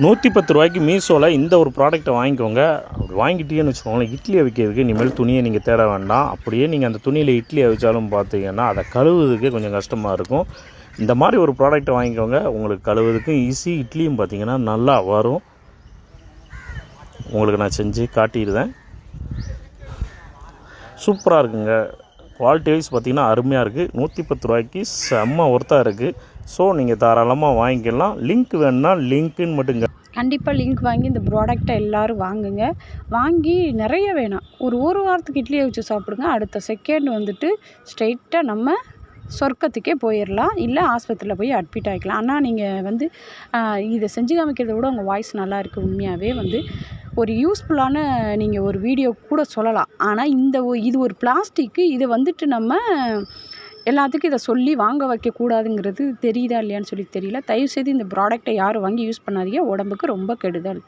ரூ. 110 மீஷோவில் இந்த ஒரு ப்ராடக்ட்டை வாங்கிக்கோங்க. அப்படி வாங்கிட்டீங்கன்னு வச்சுக்கோங்களேன், இட்லியை வைக்கிறதுக்கு இனிமேல் துணியை நீங்கள் தேட வேண்டாம். அப்படியே நீங்கள் அந்த துணியில் இட்லியை வச்சாலும் பார்த்தீங்கன்னா அதை கழுவுறதுக்கே கொஞ்சம் கஷ்டமாக இருக்கும். இந்த மாதிரி ஒரு ப்ராடக்ட்டை வாங்கிக்கோங்க. உங்களுக்கு கழுவுறதுக்கும் ஈஸி, இட்லியும் பார்த்தீங்கன்னா நல்லா வரும். உங்களுக்கு நான் செஞ்சு காட்டிடுவேன். சூப்பராக இருக்குங்க. குவாலிட்டி வைஸ் பார்த்திங்கன்னா அருமையாக இருக்குது. ரூ. 110 செம்ம ஒர்த்தாக இருக்குது. ஸோ நீங்கள் தாராளமாக வாங்கிக்கலாம். லிங்க் வேணுன்னா லிங்க்குன்னு மட்டுங்க. கண்டிப்பாக லிங்க் வாங்கி இந்த ப்ராடக்டை எல்லோரும் வாங்குங்க. வாங்கி நிறைய வேணாம், ஒரு வாரத்துக்கு இட்லியை வச்சு சாப்பிடுங்க. அடுத்த செகண்ட் வந்துட்டு ஸ்ட்ரெயிட்டாக நம்ம சொர்க்கத்துக்கே போயிடலாம். இல்லை ஆஸ்பத்திரியில் போய் அட்மிட் ஆகிக்கலாம். ஆனால் நீங்கள் இதை செஞ்சு காமிக்கிறத விட உங்கள் வாய்ஸ் நல்லா இருக்குது. உண்மையாகவே ஒரு யூஸ்ஃபுல்லான நீங்கள் ஒரு வீடியோ கூட சொல்லலாம். ஆனால் இது ஒரு பிளாஸ்டிக்கு. இதை நம்ம எல்லாத்துக்கும் இதை சொல்லி வாங்க வைக்கக்கூடாதுங்கிறது தெரியுதா இல்லையான்னு சொல்லி தெரியல. தயவுசெய்து இந்த ப்ராடக்டை யாரும் வாங்கி யூஸ் பண்ணாதீங்க. உடம்புக்கு ரொம்ப கெடுதல்.